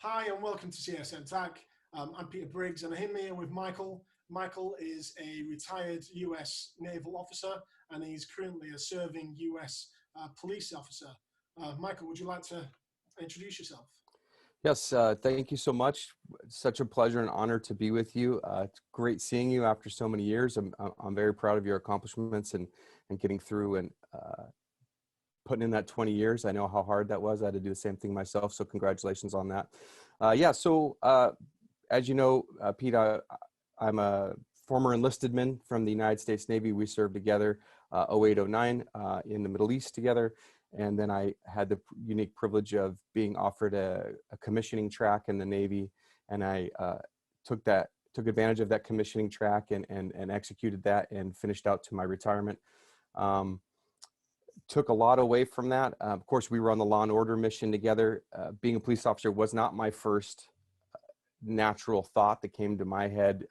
Hi and welcome to CSN Tech. I'm Peter Briggs and I'm here with Michael. Michael is a retired US naval officer and he's currently a serving US police officer. Michael, would you like to introduce yourself? Yes, thank you so much. Such a pleasure and honor to be with you. It's great seeing you after so many years. I'm very proud of your accomplishments and getting through and putting in that 20 years. I know how hard that was. I had to do the same thing myself, so congratulations on that. As you know, Pete, I'm a former enlisted man from the United States Navy. We served together 08-09 in the Middle East together. And then I had the unique privilege of being offered a commissioning track in the Navy. And I took advantage of that commissioning track and executed that and finished out to my retirement. Took a lot away from that. Of course, we were on the law and order mission together. Being a police officer was not my first natural thought that came to my head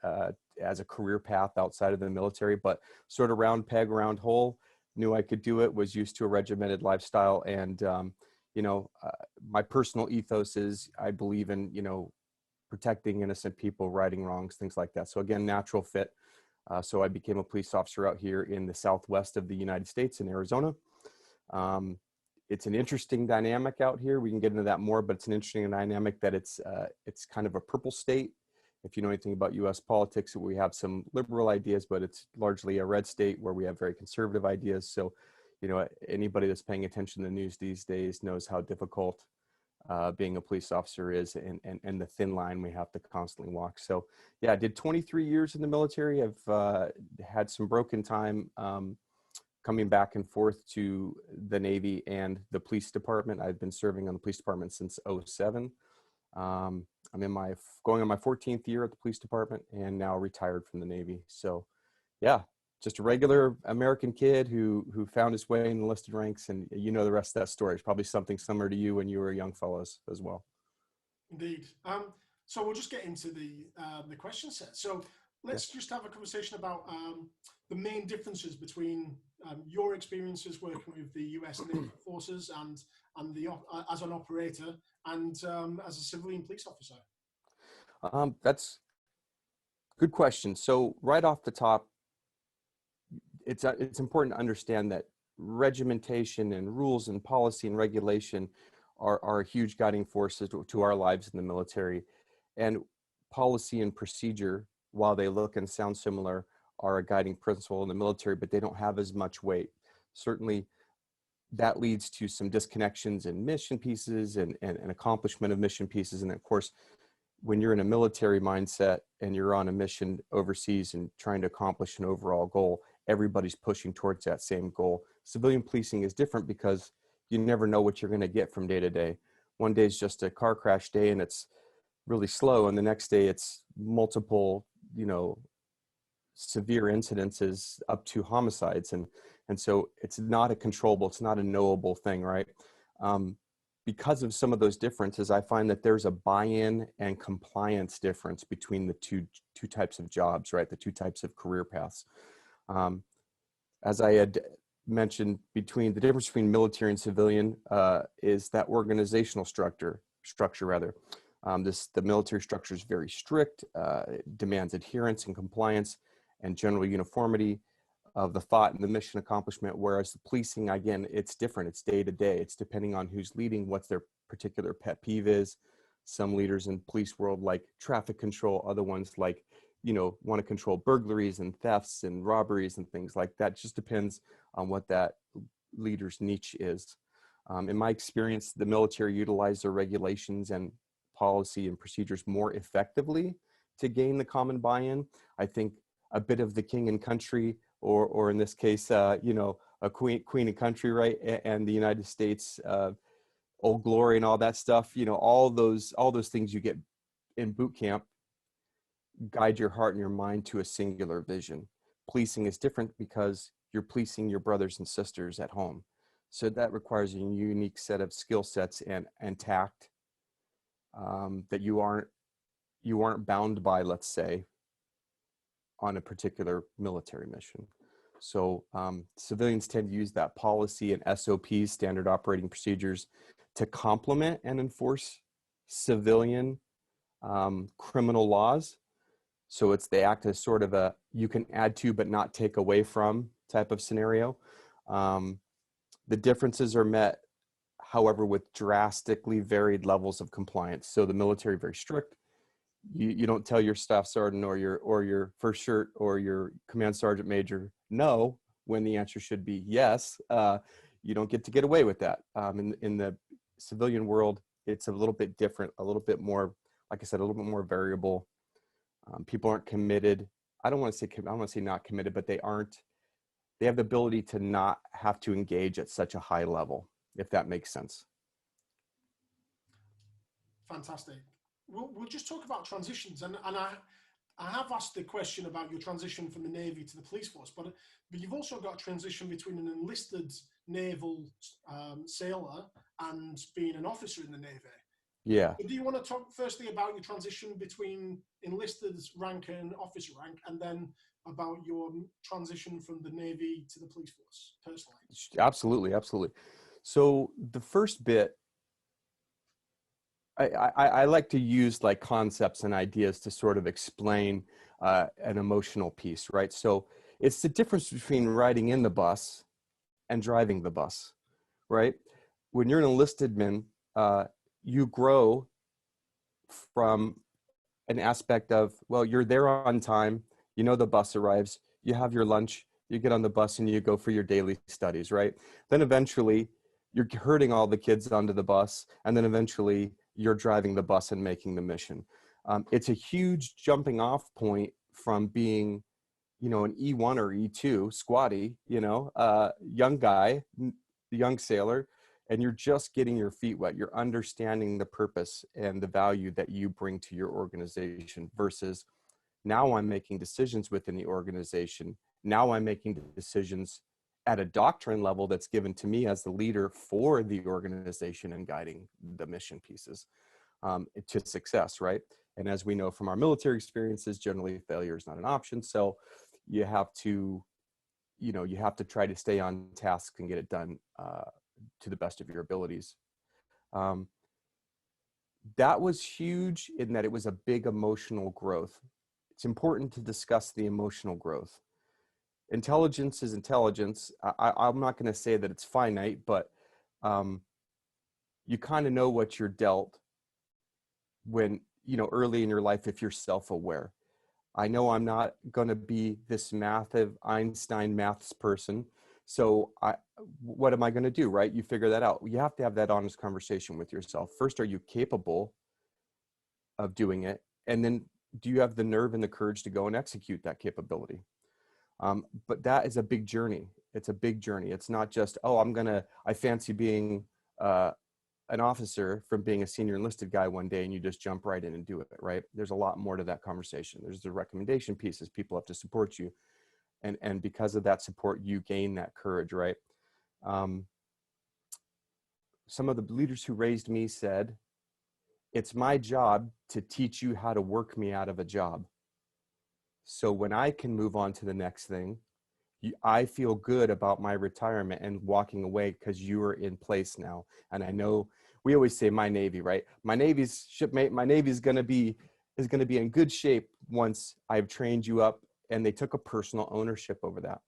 as a career path outside of the military, but sort of round peg, round hole. Knew I could do it, was used to a regimented lifestyle. And, my personal ethos is I believe in, protecting innocent people, righting wrongs, things like that. So again, natural fit. So I became a police officer out here in the Southwest of the United States in Arizona. It's an interesting dynamic out here. We can get into that more, but it's an interesting dynamic that it's kind of a purple state. If you know anything about US politics, we have some liberal ideas, but it's largely a red state where we have very conservative ideas. So, anybody that's paying attention to the news these days knows how difficult being a police officer is and the thin line we have to constantly walk. So yeah, I did 23 years in the military. I've had some broken time coming back and forth to the Navy and the police department. I've been serving on the police department since 07. I'm going on my 14th year at the police department and now retired from the Navy. So yeah, just a regular American kid who found his way in the enlisted ranks, and you know the rest of that story. It's probably something similar to you when you were young fellows as well. Indeed. So we'll just get into the question set. So let's just have a conversation about the main differences between your experiences working with the US Naval Forces and as an operator and as a civilian police officer. That's a good question. So right off the top, it's important to understand that regimentation and rules and policy and regulation are huge guiding forces to our lives in the military. And policy and procedure, while they look and sound similar, are a guiding principle in the military, but they don't have as much weight. Certainly, that leads to some disconnections in mission pieces and accomplishment of mission pieces. And of course, when you're in a military mindset and you're on a mission overseas and trying to accomplish an overall goal, everybody's pushing towards that same goal. Civilian policing is different because you never know what you're going to get from day to day. One day is just a car crash day and it's really slow, and the next day it's multiple, severe incidences up to homicides. And so it's not a controllable, it's not a knowable thing, right? Because of some of those differences, I find that there's a buy-in and compliance difference between the two types of jobs, right? The two types of career paths. As I had mentioned, the difference between military and civilian is that organizational structure. The military structure is very strict, it demands adherence and compliance and general uniformity of the thought and the mission accomplishment, whereas the policing, again, it's different. It's day to day. It's depending on who's leading, what their particular pet peeve is. Some leaders in police world like traffic control, other ones like, want to control burglaries and thefts and robberies and things like that. It just depends on what that leader's niche is. In my experience, the military utilized their regulations and policy and procedures more effectively to gain the common buy-in. I think a bit of the king and country, or in this case, a queen and country, right? And the United States, Old Glory and all that stuff, all those things you get in boot camp guide your heart and your mind to a singular vision. Policing is different because you're policing your brothers and sisters at home. So that requires a unique set of skill sets and tact that you aren't bound by, let's say, on a particular military mission. So civilians tend to use that policy and SOPs, standard operating procedures, to complement and enforce civilian criminal laws. So they act as sort of a, you can add to but not take away from type of scenario. The differences are met, however, with drastically varied levels of compliance. So the military, very strict. You don't tell your staff sergeant or your first shirt or your command sergeant major no when the answer should be yes. You don't get to get away with that. In the civilian world, it's a little bit different, a little bit more, like I said, a little bit more variable. People aren't committed. I don't want to say not committed, but they have the ability to not have to engage at such a high level, if that makes sense. Fantastic. We'll just talk about transitions, and I have asked the question about your transition from the Navy to the police force, but you've also got a transition between an enlisted naval sailor and being an officer in the Navy. Yeah. Do you want to talk firstly about your transition between enlisted rank and officer rank, and then about your transition from the Navy to the police force personally? Absolutely, absolutely. So the first bit, I like to use like concepts and ideas to sort of explain an emotional piece, right? So it's the difference between riding in the bus and driving the bus, right? When you're an enlisted man, you grow from an aspect of, well, you're there on time, you know the bus arrives, you have your lunch, you get on the bus and you go for your daily studies, right? Then eventually you're herding all the kids onto the bus, and then eventually you're driving the bus and making the mission. It's a huge jumping off point from being, you know, an E1 or E2 squatty, you know, young guy, young sailor, and you're just getting your feet wet. You're understanding the purpose and the value that you bring to your organization versus now I'm making decisions within the organization. Now I'm making decisions at a doctrine level that's given to me as the leader for the organization and guiding the mission pieces to success, right? And as we know from our military experiences, generally failure is not an option. So you have to, you know, you have to try to stay on task and get it done to the best of your abilities. That was huge in that it was a big emotional growth. It's important to discuss the emotional growth. Intelligence is intelligence. I'm not going to say that it's finite, but you kind of know what you're dealt when, you know, early in your life, if you're self-aware. I know I'm not going to be this massive Einstein maths person. So what am I going to do, right? You figure that out. You have to have that honest conversation with yourself. First, are you capable of doing it? And then do you have the nerve and the courage to go and execute that capability? But that is a big journey. It's a big journey. It's not just, oh, I fancy being an officer from being a senior enlisted guy one day and you just jump right in and do it, right? There's a lot more to that conversation. There's the recommendation pieces. People have to support you. And because of that support, you gain that courage, right? Some of the leaders who raised me said, it's my job to teach you how to work me out of a job. So when I can move on to the next thing, I feel good about my retirement and walking away because you are in place now. And I know we always say my Navy, right? My Navy's shipmate, my Navy is going to be in good shape once I've trained you up. And they took a personal ownership over that.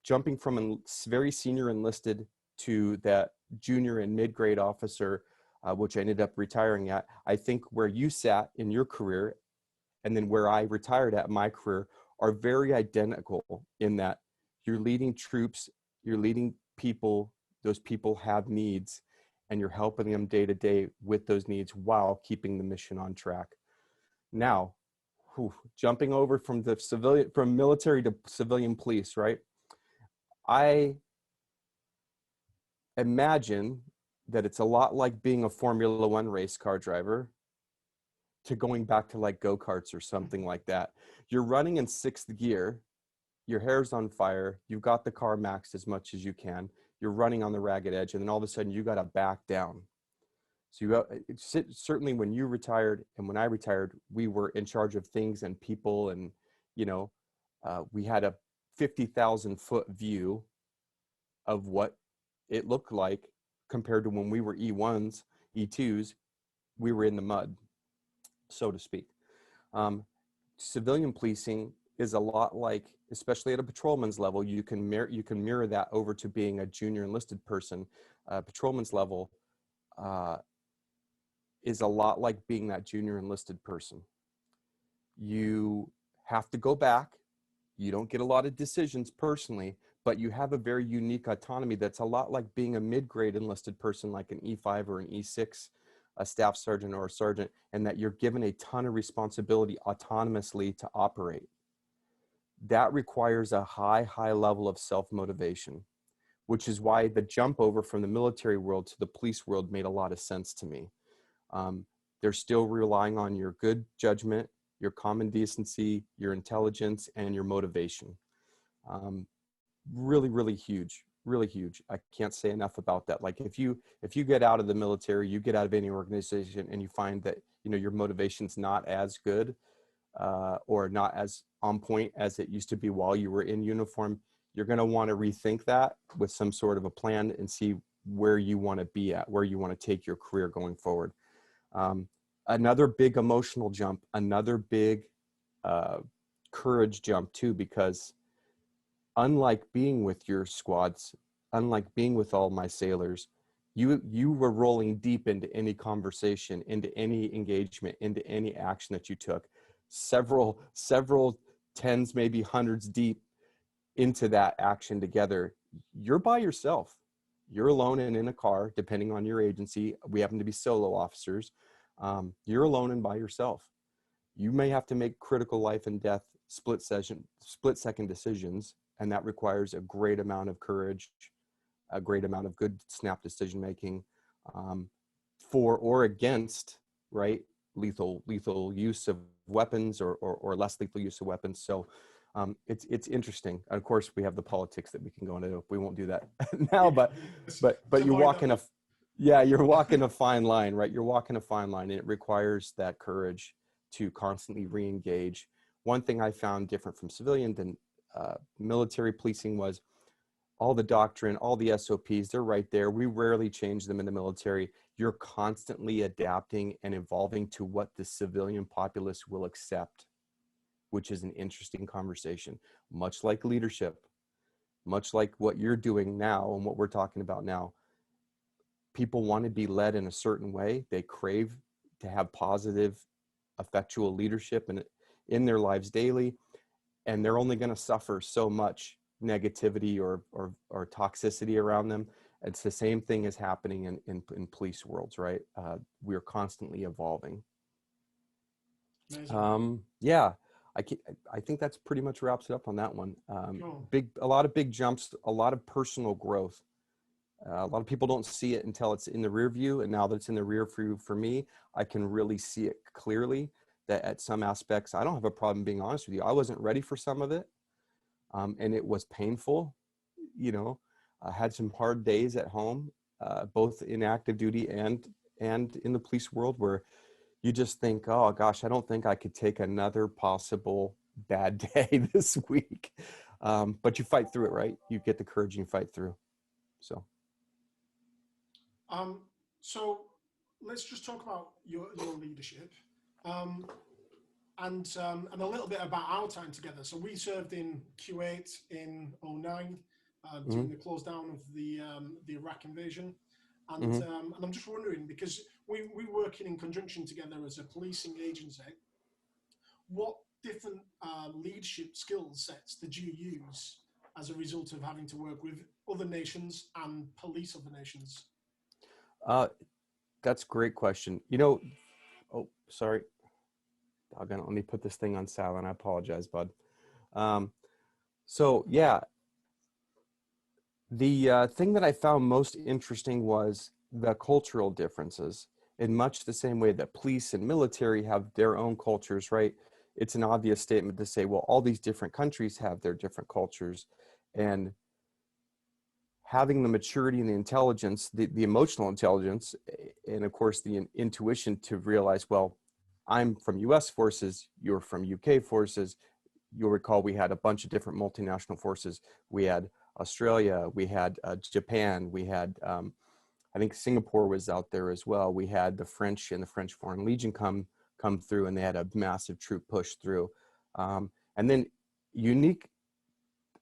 Jumping from a very senior enlisted to that junior and mid-grade officer, which I ended up retiring at, I think where you sat in your career and then where I retired at my career are very identical in that you're leading troops, you're leading people, those people have needs, and you're helping them day to day with those needs while keeping the mission on track. Now, jumping over from military to civilian police, right? I imagine that it's a lot like being a Formula One race car driver to going back to like go-karts or something like that. You're running in sixth gear, your hair's on fire, you've got the car maxed as much as you can, you're running on the ragged edge, and then all of a sudden you got to back down. So certainly when you retired and when I retired, we were in charge of things and people, and, you know, we had a 50,000 foot view of what it looked like compared to when we were E1s, E2s, we were in the mud, so to speak. Civilian policing is a lot like, especially at a patrolman's level, you can mirror that over to being a junior enlisted person. Patrolman's level is a lot like being that junior enlisted person. You have to go back. You don't get a lot of decisions personally, but you have a very unique autonomy that's a lot like being a mid-grade enlisted person, like an E5 or an E6, a staff sergeant or a sergeant, and that you're given a ton of responsibility autonomously to operate. That requires a high level of self-motivation, which is why the jump over from the military world to the police world made a lot of sense to me. They're still relying on your good judgment, your common decency, your intelligence, and your motivation. Really huge, really huge. I can't say enough about that. Like if you get out of the military, you get out of any organization and you find that, you know, your motivation's not as good or not as on point as it used to be while you were in uniform, you're going to want to rethink that with some sort of a plan and see where you want to be at, where you want to take your career going forward. Another big emotional jump, another big courage jump too, because unlike being with your squads, unlike being with all my sailors, you were rolling deep into any conversation, into any engagement, into any action that you took, several tens, maybe hundreds deep into that action together. You're by yourself. You're alone and in a car, depending on your agency. We happen to be solo officers. You're alone and by yourself. You may have to make critical life and death split-second decisions, and that requires a great amount of courage, a great amount of good snap decision-making, for or against, right, lethal use of weapons or less lethal use of weapons. So it's interesting. And of course, we have the politics that we can go into. We won't do that now, but you're walking you're walking a fine line, right? You're walking a fine line, and it requires that courage to constantly re-engage. One thing I found different from civilian than military policing was all the doctrine, all the SOPs, they're right there. We rarely change them in the military. You're constantly adapting and evolving to what the civilian populace will accept, which is an interesting conversation, much like leadership, much like what you're doing now and what we're talking about now. People want to be led in a certain way. They crave to have positive, effectual leadership in their lives daily, and they're only going to suffer so much negativity or toxicity around them. It's the same thing as happening in police worlds, right? We're constantly evolving. Yeah, I think that's pretty much wraps it up on that one. A lot of big jumps, a lot of personal growth. A lot of people don't see it until it's in the rear view, and now that it's in the rear view for me, I can really see it clearly that at some aspects, I don't have a problem being honest with you. I wasn't ready for some of it, and it was painful. You know, I had some hard days at home, both in active duty and in the police world, where you just think, oh gosh, I don't think I could take another possible bad day this week. But you fight through it, right? You get the courage and you fight through. So let's just talk about your leadership, and a little bit about our time together. So we served in Kuwait in 2009 during the close down of the Iraq invasion. And I'm just wondering, because we working in conjunction together as a policing agency, what different leadership skill sets did you use as a result of having to work with other nations and police other nations? That's a great question. You know, oh, sorry. Doggone it, let me put this thing on silent. I apologize, bud. So yeah, the thing that I found most interesting was the cultural differences, in much the same way that police and military have their own cultures, right? It's an obvious statement to say, well, all these different countries have their different cultures, and having the maturity and the intelligence, the emotional intelligence, and of course the intuition to realize, well, I'm from US forces, you're from UK forces. You'll recall we had a bunch of different multinational forces. We had Australia, we had Japan, we had I think Singapore was out there as well. We had the French and the French Foreign Legion come through, and they had a massive troop push through. And then unique,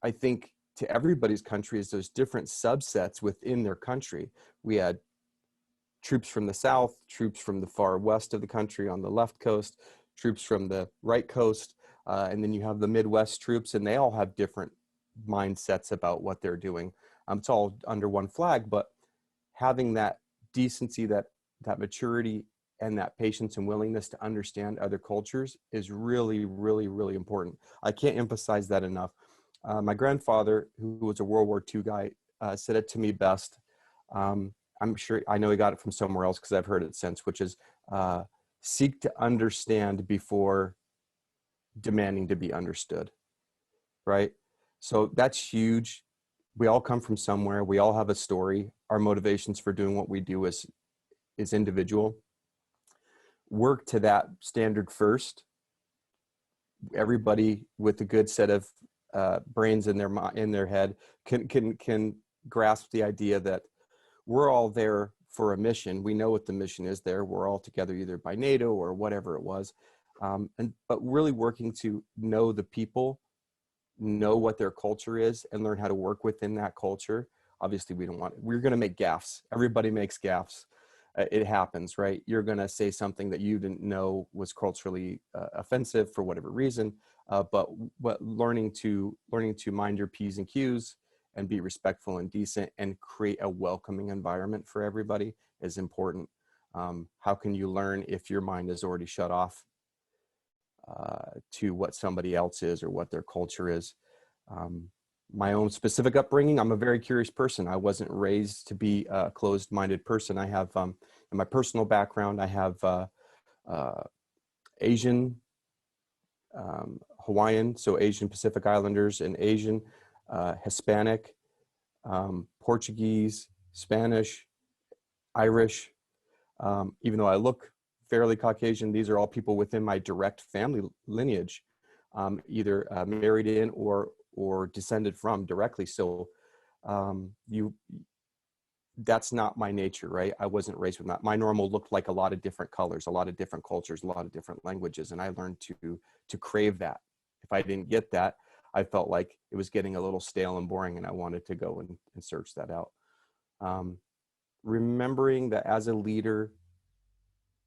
I think, to everybody's country is those different subsets within their country. We had troops from the south, troops from the far west of the country on the left coast, troops from the right coast, and then you have the Midwest troops, and they all have different mindsets about what they're doing. It's all under one flag, but having that decency, that maturity, and that patience and willingness to understand other cultures is really, really, really important. I can't emphasize that enough. My grandfather, who was a World War II guy, said it to me best. I'm sure, I know he got it from somewhere else because I've heard it since, which is seek to understand before demanding to be understood, right? So that's huge. We all come from somewhere. We all have a story. Our motivations for doing what we do is individual. Work to that standard first. Everybody with a good set of brains in their head can grasp the idea that we're all there for a mission. We know what the mission is there. We're all together either by NATO or whatever it was. But really working to know the people, know what their culture is, and learn how to work within that culture. Obviously, we're going to make gaffes. Everybody makes gaffes. It happens, right? You're going to say something that you didn't know was culturally offensive for whatever reason. But learning to mind your P's and Q's and be respectful and decent and create a welcoming environment for everybody is important. How can you learn if your mind is already shut off to what somebody else is or what their culture is? My own specific upbringing, I'm a very curious person. I wasn't raised to be a closed-minded person. I have, in my personal background, I have Asian, Hawaiian, so Asian Pacific Islanders and Asian, Hispanic, Portuguese, Spanish, Irish. Even though I look fairly Caucasian, these are all people within my direct family lineage, either married in or descended from directly. So that's not my nature, right? I wasn't raised with that. My normal looked like a lot of different colors, a lot of different cultures, a lot of different languages. And I learned to crave that. If I didn't get that, I felt like it was getting a little stale and boring, and I wanted to go and search that out. Remembering that as a leader,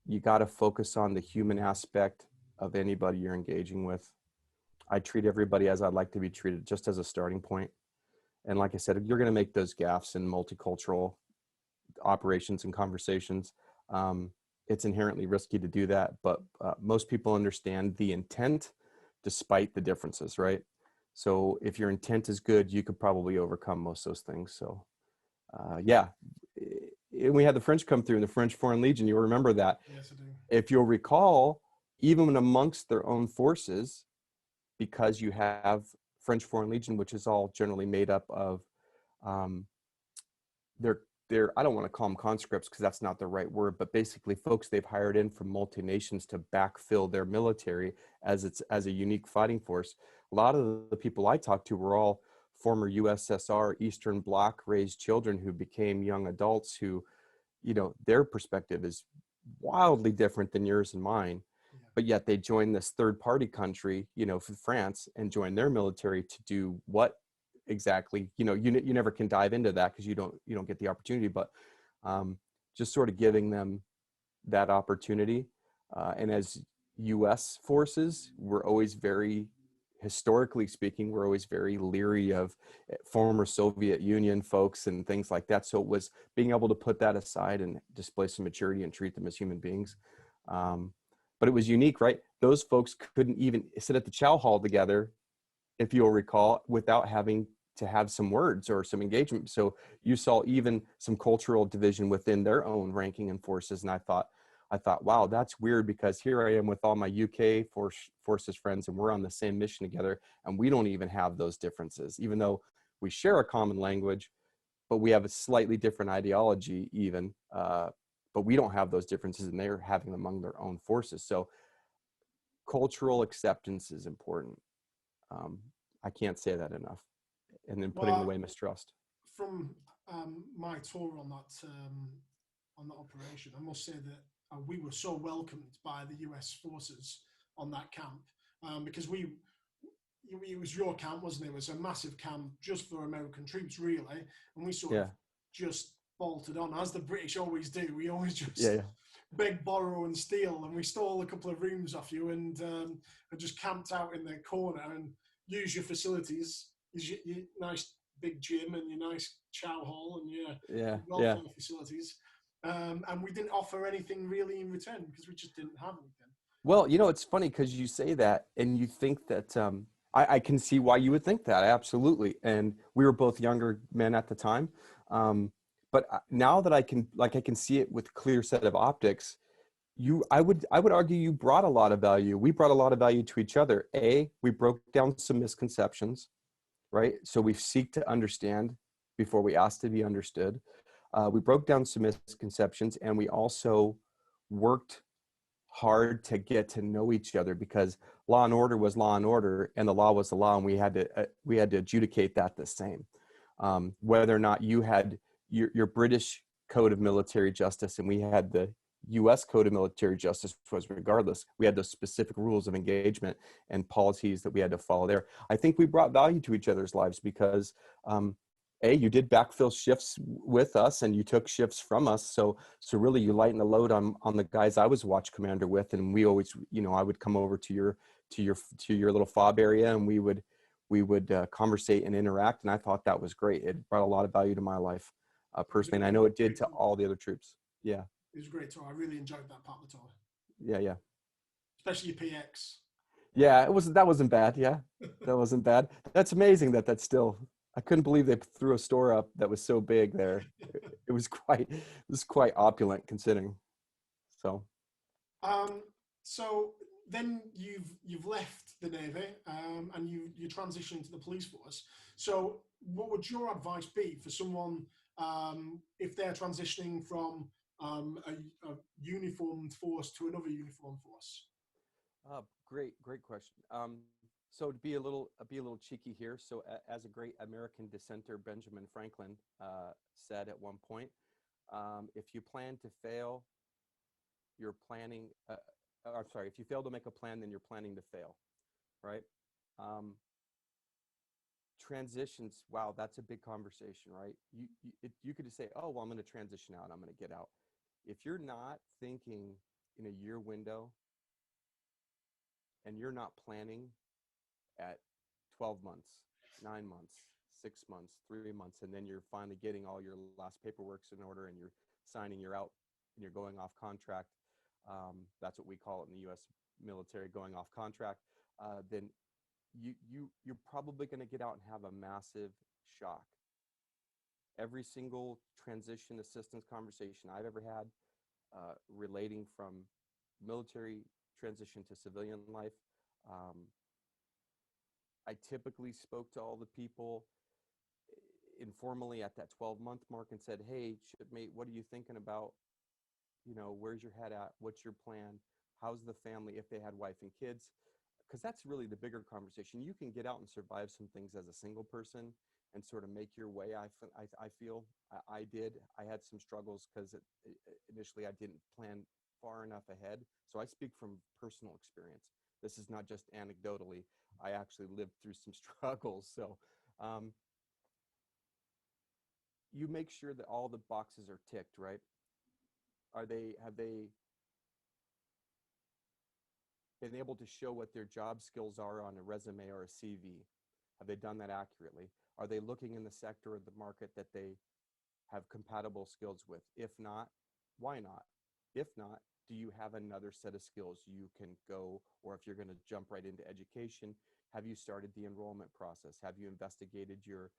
you got to focus on the human aspect of anybody you're engaging with. I treat everybody as I'd like to be treated, just as a starting point. And like I said, you're going to make those gaffes in multicultural operations and conversations. It's inherently risky to do that, but most people understand the intent despite the differences, right? So if your intent is good, you could probably overcome most of those things. So yeah, we had the French come through in the French Foreign Legion. You'll remember that. Yes, I do. If you'll recall, even amongst their own forces, because you have French Foreign Legion, which is all generally made up of they're I don't want to call them conscripts because that's not the right word, but basically folks they've hired in from multi-nations to backfill their military as a unique fighting force. A lot of the people I talked to were all former USSR Eastern Bloc raised children who became young adults who, their perspective is wildly different than yours and mine. But yet they join this third party country, for France, and join their military to do what exactly? You never can dive into that because you don't get the opportunity. But just sort of giving them that opportunity. And as U.S. forces, we're always historically speaking, we're always very leery of former Soviet Union folks and things like that. So it was being able to put that aside and display some maturity and treat them as human beings. But it was unique, right? Those folks couldn't even sit at the chow hall together, if you'll recall, without having to have some words or some engagement. So you saw even some cultural division within their own ranking and forces. And I thought, wow, that's weird, because here I am with all my UK forces friends, and we're on the same mission together, and we don't even have those differences, even though we share a common language, but we have a slightly different ideology even. But we don't have those differences, and they're having them among their own forces. So cultural acceptance is important. I can't say that enough. And then putting away mistrust. From my tour on that operation, I must say that we were so welcomed by the US forces on that camp, because it was your camp, wasn't it? It was a massive camp just for American troops, really, and we sort of Yeah. just bolted on, as the British always do. We always just Yeah. beg, borrow, and steal, and we stole a couple of rooms off you, and just camped out in the corner and used your facilities, your nice big gym and your nice chow hall and your Yeah. Yeah. welfare facilities, and we didn't offer anything really in return because we just didn't have anything. Well, you know, it's funny because you say that and you think that I can see why you would think that. Absolutely. And we were both younger men at the time. But now that I can see it with clear set of optics, I would argue you brought a lot of value. We brought a lot of value to each other. We broke down some misconceptions, right? So we seek to understand before we ask to be understood. We broke down some misconceptions, and we also worked hard to get to know each other, because law and order was law and order, and the law was the law, and we had to adjudicate that the same. Whether or not you had your British code of military justice and we had the US code of military justice, was regardless, we had those specific rules of engagement and policies that we had to follow there. I think we brought value to each other's lives because you did backfill shifts with us and you took shifts from us. So really you lighten the load on the guys I was watch commander with. And we always, I would come over to your little fob area, and we would conversate and interact. And I thought that was great. It brought a lot of value to my life personally. And I know it did to all the other troops. Yeah. It was a great tour. I really enjoyed that part of the tour. Yeah. Yeah. Especially your PX. Yeah, that wasn't bad. Yeah, that wasn't bad. That's amazing that's still, I couldn't believe they threw a store up that was so big there. It was quite opulent considering. So so then you've left the Navy, and you transitioned to the police force. So what would your advice be for someone if they're transitioning from a uniformed force to another uniformed force? Great question. So to be a little cheeky here. So as a great American dissenter, Benjamin Franklin said at one point, if you plan to fail, you're planning. If you fail to make a plan, then you're planning to fail, right? Transitions. Wow, that's a big conversation, right? You could just say, oh, well, I'm going to transition out. I'm going to get out. If you're not thinking in a year window, and you're not planning at 12 months, 9 months, 6 months, 3 months, and then you're finally getting all your last paperwork in order and you're signing, you're out, and you're going off contract. That's what we call it in the U.S. military, going off contract. Then you're probably going to get out and have a massive shock. Every single transition assistance conversation I've ever had relating from military transition to civilian life, I typically spoke to all the people informally at that 12-month mark and said, hey, shipmate, what are you thinking about? Where's your head at? What's your plan? How's the family, if they had wife and kids? Because that's really the bigger conversation. You can get out and survive some things as a single person and sort of make your way. I feel I did. I had some struggles because initially I didn't plan far enough ahead. So I speak from personal experience. This is not just anecdotally. I actually lived through some struggles. So you make sure that all the boxes are ticked, right? Have they been able to show what their job skills are on a resume or a CV? Have they done that accurately? Are they looking in the sector of the market that they have compatible skills with? If not, why not? If not, do you have another set of skills you can go, or if you're going to jump right into education, have you started the enrollment process? Have you investigated your,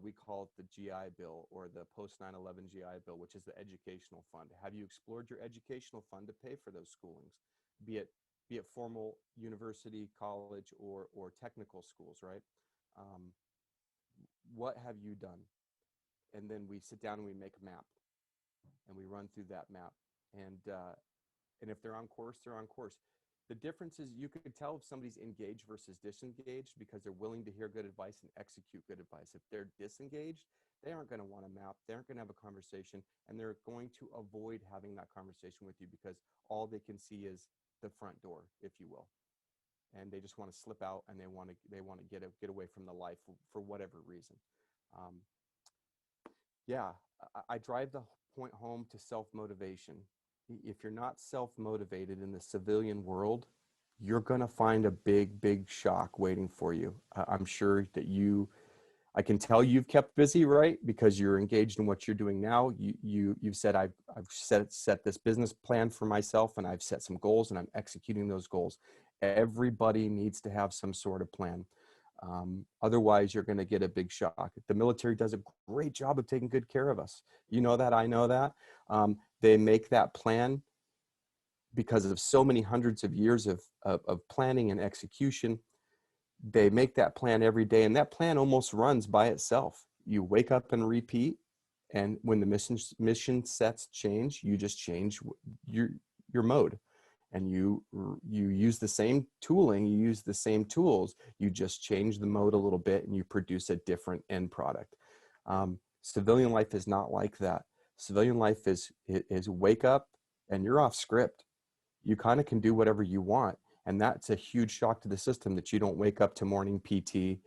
we call it the GI Bill, or the post 9/11 GI Bill, which is the educational fund? Have you explored your educational fund to pay for those schoolings, be it formal university, college, or technical schools, right? What have you done? And then we sit down and we make a map, and we run through that map. And if they're on course, they're on course. The difference is you could tell if somebody's engaged versus disengaged because they're willing to hear good advice and execute good advice. If they're disengaged, They aren't going to want a map. They aren't going to have a conversation, and they're going to avoid having that conversation with you because all they can see is the front door, if you will. And they just want to slip out, and they want to get away from the life for whatever reason. Yeah, I drive the point home to self-motivation. If you're not self-motivated in the civilian world, you're going to find a big shock waiting for you. I'm sure that I can tell you've kept busy, right? Because you're engaged in what you're doing now. You've said, I've set this business plan for myself, and I've set some goals, and I'm executing those goals. Everybody needs to have some sort of plan. Otherwise, you're going to get a big shock. The military does a great job of taking good care of us. You know that, I know that. They make that plan because of so many hundreds of years of planning and execution. They make that plan every day, and that plan almost runs by itself. You wake up and repeat, and when the mission sets change, you just change your mode, and you use the same tooling, you use the same tools, you just change the mode a little bit, and you produce a different end product. Civilian life is not like that. Civilian life is wake up and you're off script. You kind of can do whatever you want. And that's a huge shock to the system, that you don't wake up to morning PT.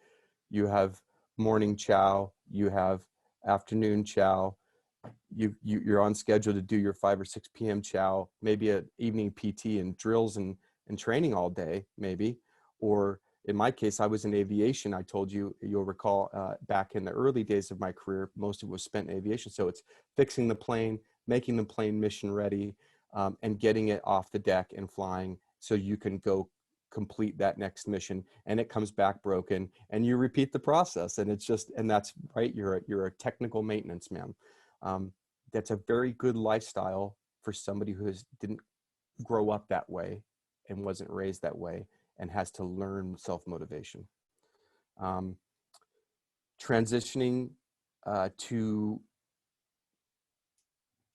You have morning chow, you have afternoon chow, you're on schedule to do your 5 or 6 p.m. chow, maybe an evening PT and drills and training all day, maybe. Or in my case, I was in aviation. I told you, you'll recall back in the early days of my career, most of it was spent in aviation. So it's fixing the plane, making the plane mission ready, and getting it off the deck and flying so you can go complete that next mission, and it comes back broken, and you repeat the process. And it's just, and that's right. You're a technical maintenance man. That's a very good lifestyle for somebody who didn't grow up that way and wasn't raised that way and has to learn self-motivation. Transitioning to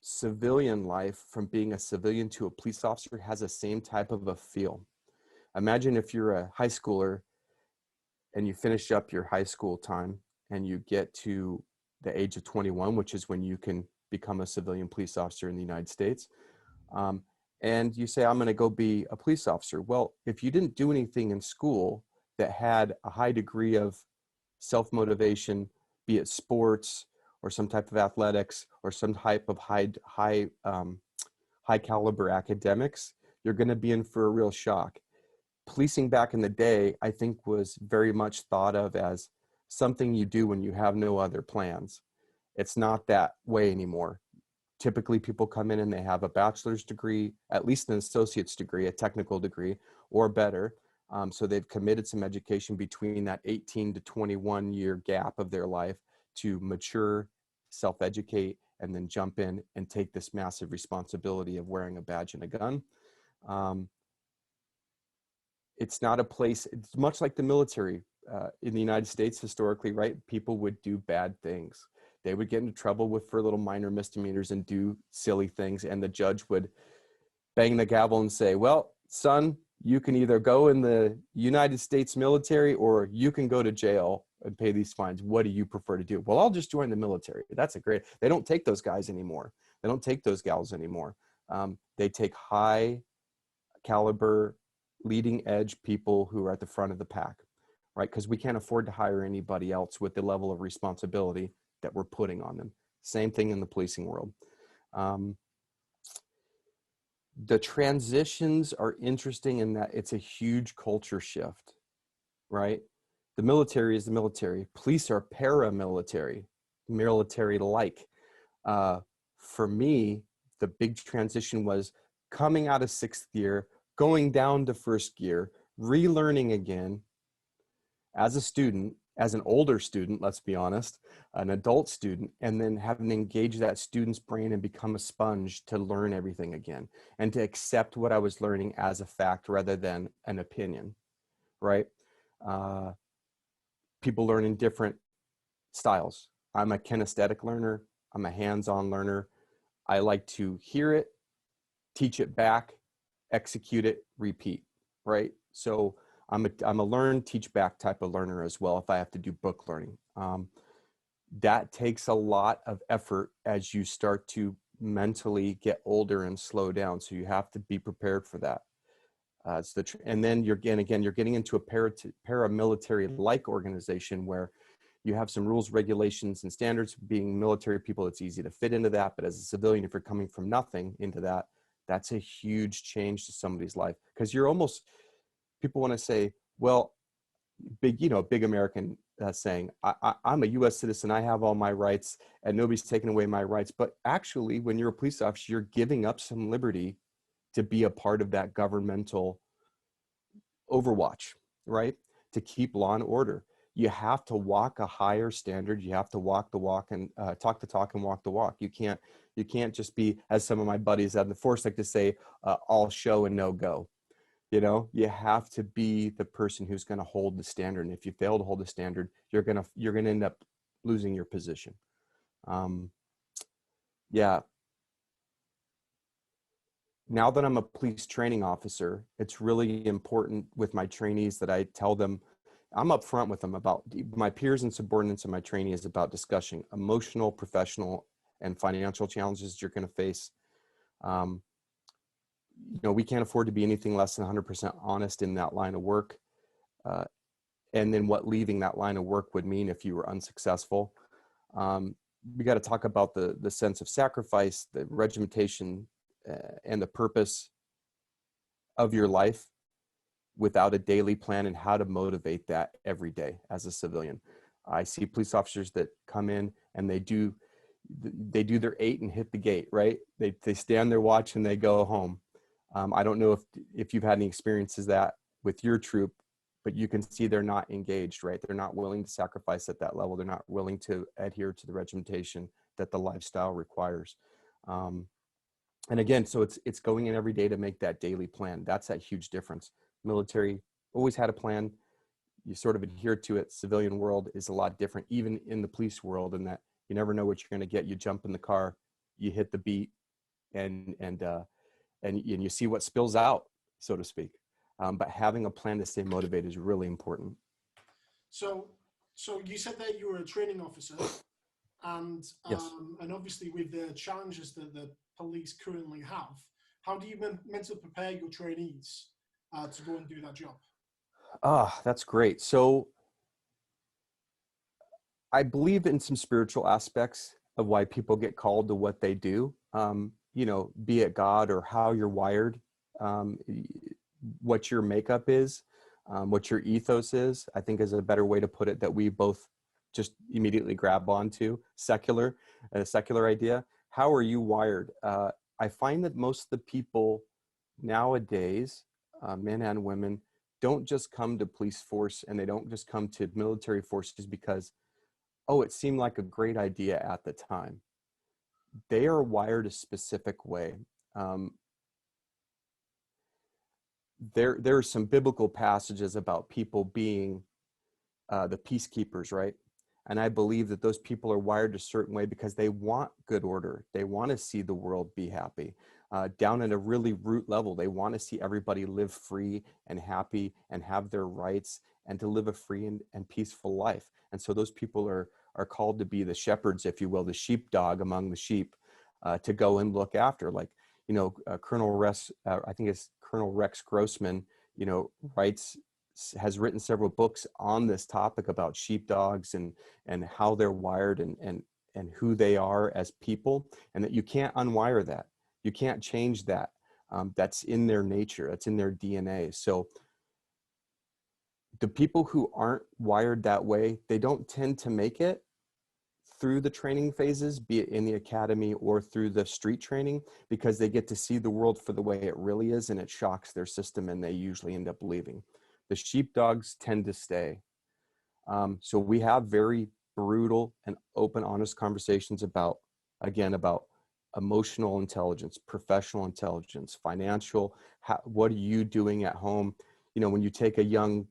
civilian life, from being a civilian to a police officer, has the same type of a feel. Imagine if you're a high schooler and you finish up your high school time and you get to the age of 21, which is when you can become a civilian police officer in the United States. And you say, I'm going to go be a police officer. Well, if you didn't do anything in school that had a high degree of self-motivation, be it sports or some type of athletics or some type of high caliber academics, you're going to be in for a real shock. Policing back in the day, I think, was very much thought of as something you do when you have no other plans. It's not that way anymore. Typically, people come in and they have a bachelor's degree, at least an associate's degree, a technical degree, or better. So they've committed some education between that 18 to 21 year gap of their life to mature, self-educate, and then jump in and take this massive responsibility of wearing a badge and a gun. It's not a place, it's much like the military in the United States historically, right? People would do bad things. They would get into trouble for little minor misdemeanors and do silly things. And the judge would bang the gavel and say, well, son, you can either go in the United States military or you can go to jail and pay these fines. What do you prefer to do? Well, I'll just join the military. That's they don't take those guys anymore. They don't take those gals anymore. They take high caliber, leading edge people who are at the front of the pack, right? Because we can't afford to hire anybody else with the level of responsibility that we're putting on them. Same thing in the policing world. The transitions are interesting in that it's a huge culture shift, right? The military is the military. Police are paramilitary, military-like. For me, the big transition was coming out of 6th gear, going down to 1st gear, relearning again as a student, as an older student, let's be honest, an adult student, and then having to engage that student's brain and become a sponge to learn everything again and to accept what I was learning as a fact rather than an opinion, right? People learn in different styles. I'm a kinesthetic learner. I'm a hands-on learner. I like to hear it, teach it back, execute it, repeat, right? So I'm a learn, teach back type of learner as well if I have to do book learning. that takes a lot of effort as you start to mentally get older and slow down. So you have to be prepared for that. And then you're getting into a paramilitary-like organization where you have some rules, regulations, and standards. Being military people, it's easy to fit into that. But as a civilian, if you're coming from nothing into that, that's a huge change to somebody's life. Because people want to say, well, big American saying, I'm a U.S. citizen, I have all my rights, and nobody's taking away my rights. But actually, when you're a police officer, you're giving up some liberty to be a part of that governmental overwatch, right? To keep law and order. You have to walk a higher standard. You have to walk the walk and talk the talk and walk the walk. You can't just be, as some of my buddies out in the force like to say, all show and no go. You have to be the person who's going to hold the standard. And if you fail to hold the standard, you're going to end up losing your position. Yeah. Now that I'm a police training officer, it's really important with my trainees that I tell them, I'm upfront with them about my peers and subordinates and my trainees about discussing emotional, professional, and financial challenges you're going to face. We can't afford to be anything less than 100% honest in that line of work. And then what leaving that line of work would mean if you were unsuccessful. We got to talk about the sense of sacrifice, the regimentation, and the purpose of your life without a daily plan, and how to motivate that every day as a civilian. I see police officers that come in and they do their 8 and hit the gate, right? They stand their watch and they go home. I don't know if you've had any experiences that with your troop, but you can see they're not engaged, right? They're not willing to sacrifice at that level. They're not willing to adhere to the regimentation that the lifestyle requires. And again, so it's going in every day to make that daily plan. That's that huge difference. Military always had a plan. You sort of adhere to it. Civilian world is a lot different, even in the police world, in that you never know what you're going to get. You jump in the car, you hit the beat, and you see what spills out, so to speak. But having a plan to stay motivated is really important. So you said that you were a training officer, and yes. And obviously with the challenges that the police currently have, how do you mentally prepare your trainees to go and do that job? That's great. So I believe in some spiritual aspects of why people get called to what they do. Be it God or how you're wired, what your makeup is, what your ethos is, I think is a better way to put it, that we both just immediately grab onto. A secular idea. How are you wired? I find that most of the people nowadays, men and women, don't just come to police force, and they don't just come to military forces because, it seemed like a great idea at the time. They are wired a specific way. There are some biblical passages about people being the peacekeepers, right? And I believe that those people are wired a certain way because they want good order. They want to see the world be happy. Down at a really root level, they want to see everybody live free and happy and have their rights and to live a free and peaceful life. And so those people are called to be the shepherds, if you will, the sheepdog among the sheep, to go and look after. Like, Colonel Rex, I think it's Colonel Rex Grossman, has written several books on this topic about sheepdogs and how they're wired and who they are as people, and that you can't unwire that. You can't change that. That's in their nature. That's in their DNA. So the people who aren't wired that way, they don't tend to make it through the training phases, be it in the academy or through the street training, because they get to see the world for the way it really is, and it shocks their system, and they usually end up leaving. The sheepdogs tend to stay. So we have very brutal and open, honest conversations about emotional intelligence, professional intelligence, financial. What are you doing at home? When you take a young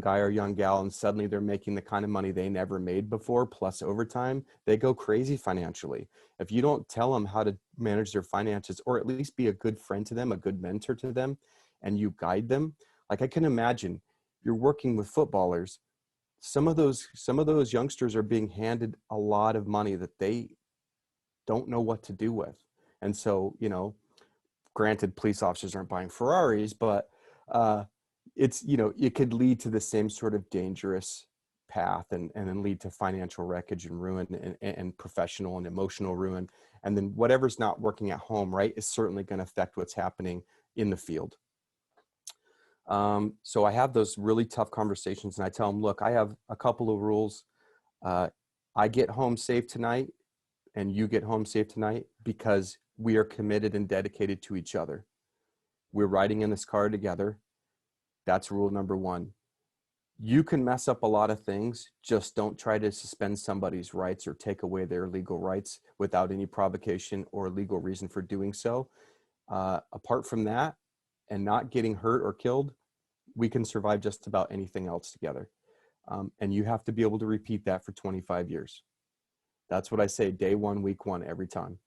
guy or young gal and suddenly they're making the kind of money they never made before, plus overtime, they go crazy financially. If you don't tell them how to manage their finances, or at least be a good friend to them, a good mentor to them, and you guide them, like I can imagine you're working with footballers, some of those youngsters are being handed a lot of money that they don't know what to do with. And so, you know, granted, police officers aren't buying Ferraris, but it's, you know, it could lead to the same sort of dangerous path, and then lead to financial wreckage and ruin, and professional and emotional ruin. And then whatever's not working at home, right, is certainly going to affect what's happening in the field. So I have those really tough conversations, and I tell them, look, I have a couple of rules. I get home safe tonight, and you get home safe tonight, because we are committed and dedicated to each other. We're riding in this car together. That's rule number one. You can mess up a lot of things. Just don't try to suspend somebody's rights or take away their legal rights without any provocation or legal reason for doing so. Apart from that, and not getting hurt or killed, we can survive just about anything else together. And you have to be able to repeat that for 25 years. That's what I say, day one, week one, every time.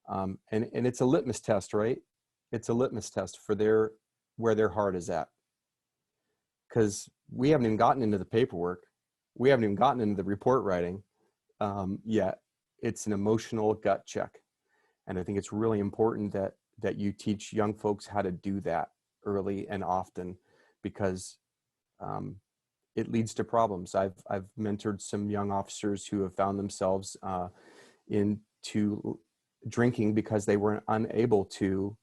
And it's a litmus test, right? It's a litmus test for where their heart is at. Because we haven't even gotten into the paperwork. We haven't even gotten into the report writing yet. It's an emotional gut check. And I think it's really important that you teach young folks how to do that early and often, because it leads to problems. I've mentored some young officers who have found themselves into drinking because they were unable to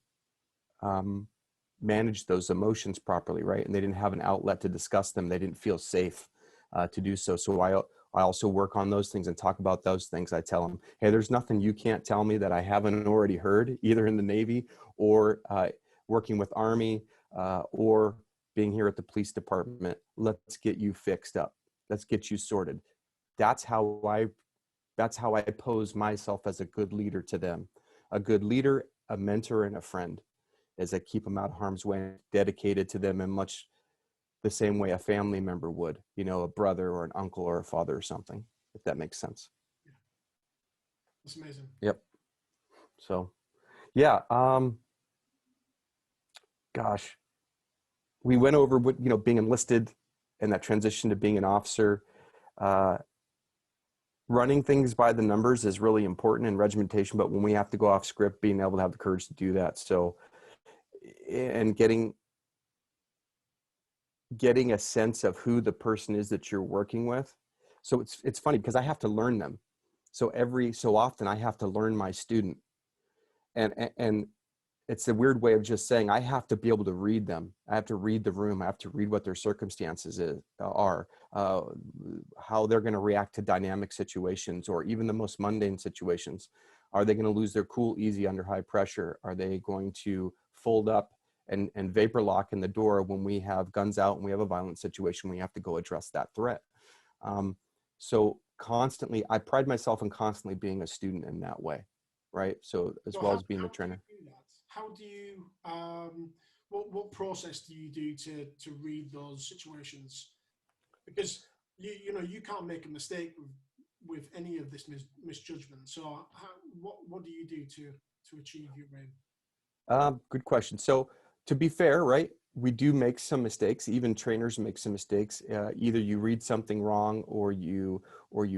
manage those emotions properly, right? And they didn't have an outlet to discuss them. They didn't feel safe to do so. So I also work on those things and talk about those things. I tell them, hey, there's nothing you can't tell me that I haven't already heard, either in the Navy or working with Army or being here at the police department. Let's get you fixed up. Let's get you sorted. That's how I pose myself as a good leader to them. A good leader, a mentor, and a friend, as I keep them out of harm's way, dedicated to them in much the same way a family member would, you know, a brother or an uncle or a father or something, if that makes sense. Yeah. That's amazing. Yep. So, yeah. Gosh, we went over what, you know, being enlisted and that transition to being an officer. Running things by the numbers is really important in regimentation, but when we have to go off script, being able to have the courage to do that. So, and getting a sense of who the person is that you're working with. So it's funny because I have to learn them. So every so often I have to learn my student, and it's a weird way of just saying I have to be able to read them. I have to read the room. I have to read what their circumstances are, how they're going to react to dynamic situations or even the most mundane situations. Are they going to lose their cool easy under high pressure? Are they going to fold up and vapor lock in the door when we have guns out and we have a violent situation? We have to go address that threat. So constantly, I pride myself in constantly being a student in that way, right? So as well as being the trainer. How do you, what process do you do to read those situations? Because you know, you can't make a mistake with any of this misjudgment. So what do you do to achieve your aim? Good question. So to be fair, right, we do make some mistakes. Even trainers make some mistakes. Either you read something wrong or you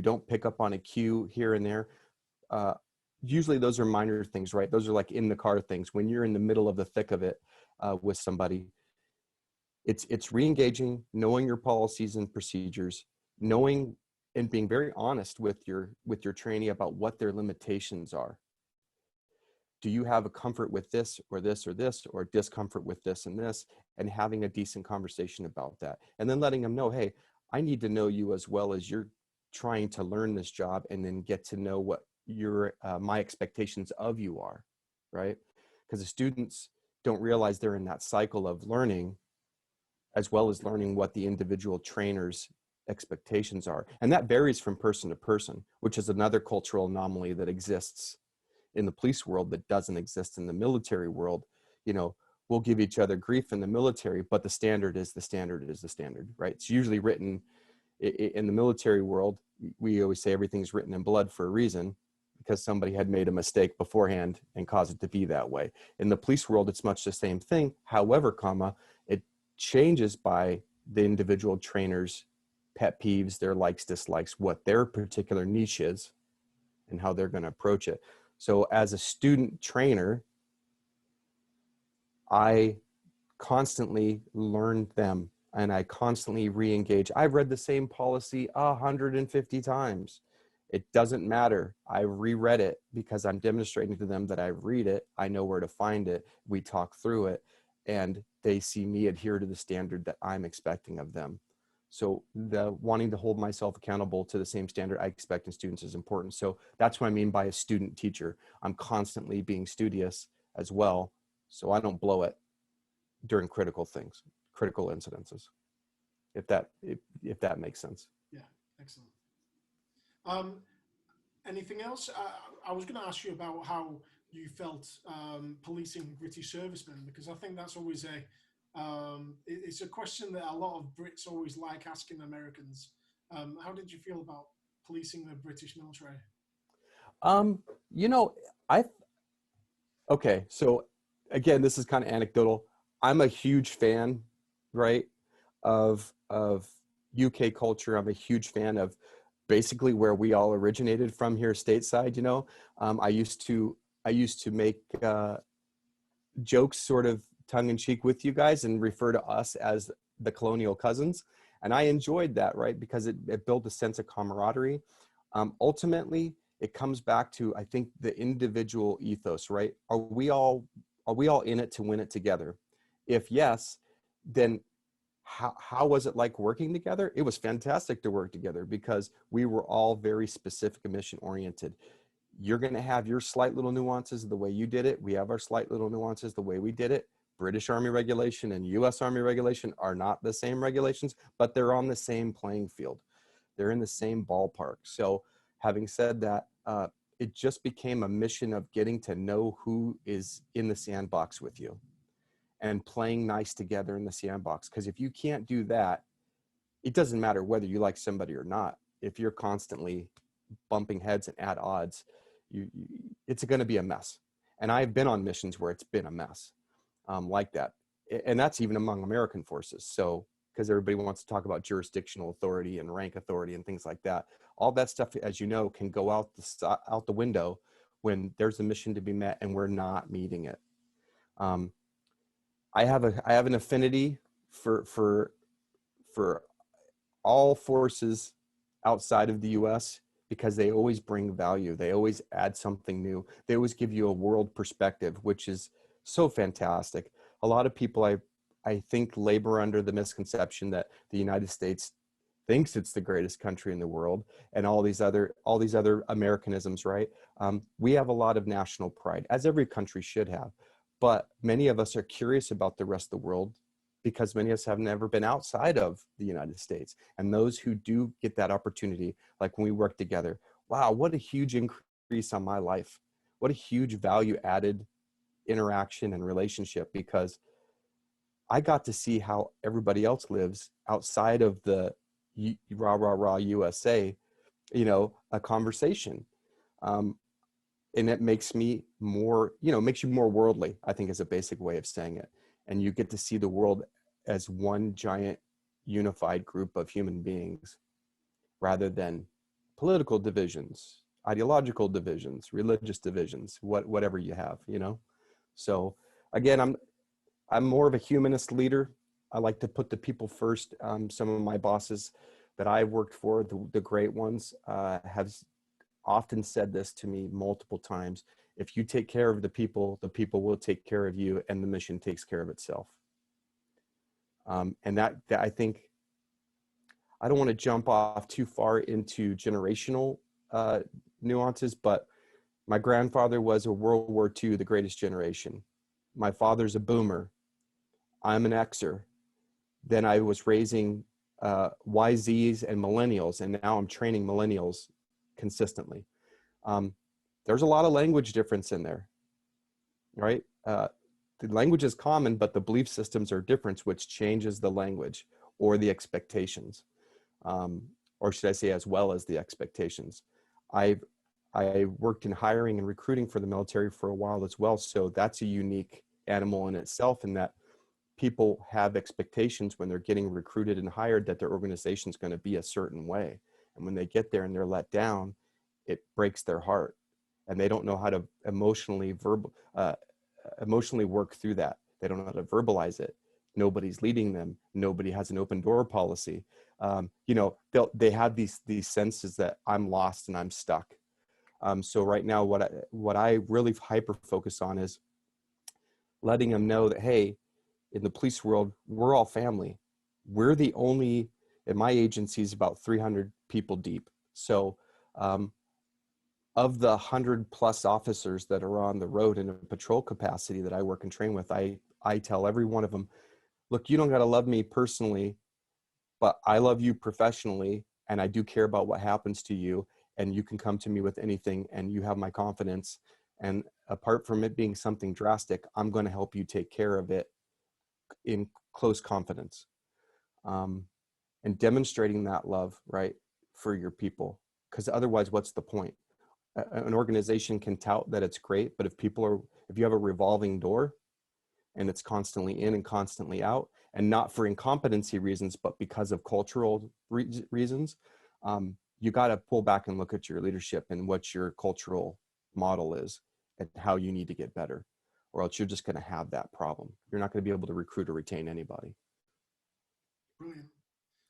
don't pick up on a cue here and there. Usually those are minor things, right? Those are like in the car things. When you're in the middle of the thick of it with somebody, it's re-engaging, knowing your policies and procedures, knowing and being very honest with your trainee about what their limitations are. Do you have a comfort with this or this or this, or discomfort with this and this, and having a decent conversation about that. And then letting them know, hey, I need to know you as well as you're trying to learn this job, and then get to know what my expectations of you are, right? Because the students don't realize they're in that cycle of learning, as well as learning what the individual trainer's expectations are. And that varies from person to person, which is another cultural anomaly that exists in the police world that doesn't exist in the military world. You know, we'll give each other grief in the military, but the standard is the standard is the standard, right? It's usually written in the military world. We always say everything's written in blood for a reason, because somebody had made a mistake beforehand and caused it to be that way. In the police world, it's much the same thing. However, it changes by the individual trainer's pet peeves, their likes, dislikes, what their particular niche is, and how they're going to approach it. So as a student trainer, I constantly learn them and I constantly re-engage. I've read the same policy 150 times. It doesn't matter. I reread it because I'm demonstrating to them that I read it. I know where to find it. We talk through it and they see me adhere to the standard that I'm expecting of them. So the wanting to hold myself accountable to the same standard I expect in students is important. So that's what I mean by a student teacher. I'm constantly being studious as well, so I don't blow it during critical things, critical incidences, if that makes sense. Yeah, excellent. Anything else? I was going to ask you about how you felt policing British servicemen, because I think that's always it's a question that a lot of Brits always like asking Americans. How did you feel about policing the British military? You know, okay, so again, this is kind of anecdotal. I'm a huge fan, right, of UK culture. I'm a huge fan of basically where we all originated from here stateside. You know, I used to make jokes sort of tongue in cheek with you guys and refer to us as the colonial cousins. And I enjoyed that, right? Because it built a sense of camaraderie. Ultimately, it comes back to, I think, the individual ethos, right? Are we all in it to win it together? If yes, then how was it like working together? It was fantastic to work together because we were all very specific and mission oriented. You're going to have your slight little nuances of the way you did it. We have our slight little nuances the way we did it. British Army regulation and US Army regulation are not the same regulations, but they're on the same playing field. They're in the same ballpark. So having said that, it just became a mission of getting to know who is in the sandbox with you and playing nice together in the sandbox. Because if you can't do that, it doesn't matter whether you like somebody or not. If you're constantly bumping heads and at odds, it's going to be a mess. And I've been on missions where it's been a mess like that. And that's even among American forces. So, because everybody wants to talk about jurisdictional authority and rank authority and things like that. All that stuff, as you know, can go out the window when there's a mission to be met and we're not meeting it. I have an affinity for all forces outside of the US because they always bring value. They always add something new. They always give you a world perspective, which is so fantastic. A lot of people I think labor under the misconception that the United States thinks it's the greatest country in the world and all these other Americanisms, right? We have a lot of national pride, as every country should have. But many of us are curious about the rest of the world because many of us have never been outside of the United States. And those who do get that opportunity, like when we work together, wow, what a huge increase on my life. What a huge value added interaction and relationship, because I got to see how everybody else lives outside of the rah, rah, rah USA, you know, a conversation. And it makes me more, you know, makes you more worldly, I think is a basic way of saying it. And you get to see the world as one giant unified group of human beings rather than political divisions, ideological divisions, religious divisions, whatever you have, you know? So again, I'm more of a humanist leader. I like to put the people first. Some of my bosses that I've worked for, the great ones, have often said this to me multiple times. If you take care of the people will take care of you, and the mission takes care of itself. And that I think, I don't want to jump off too far into generational nuances, but my grandfather was a World War II, the greatest generation. My father's a boomer. I'm an Xer. Then I was raising YZs and millennials, and now I'm training millennials consistently. There's a lot of language difference in there, right? The language is common, but the belief systems are different, which changes the language or the expectations, or should I say, as well as the expectations. I worked in hiring and recruiting for the military for a while as well, so that's a unique animal in itself, in that people have expectations when they're getting recruited and hired that their organization is going to be a certain way. And when they get there and they're let down, it breaks their heart, and they don't know how to emotionally work through that. They don't know how to verbalize it. Nobody's leading them. Nobody has an open door policy. You know, they have these senses that I'm lost and I'm stuck. So right now, what I really hyper focus on is letting them know that, hey, in the police world, we're all family. We're the only, in my agency is about 300 people deep. So of the 100+ officers that are on the road in a patrol capacity that I work and train with, I tell every one of them, look, you don't got to love me personally, but I love you professionally, and I do care about what happens to you, and you can come to me with anything, and you have my confidence. And apart from it being something drastic, I'm going to help you take care of it in close confidence. And demonstrating that love, right, for your people. Because otherwise, what's the point? An organization can tout that it's great, but if you have a revolving door and it's constantly in and constantly out, and not for incompetency reasons, but because of cultural reasons, you got to pull back and look at your leadership and what your cultural model is and how you need to get better, or else you're just going to have that problem. You're not going to be able to recruit or retain anybody. Brilliant.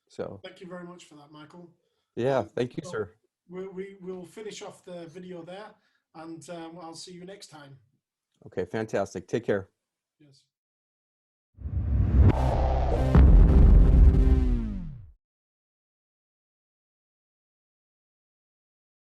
So thank you very much for that, Michael. Yeah, thank you, sir. We'll finish off the video there, and I'll see you next time. Okay, fantastic. Take care. Yes.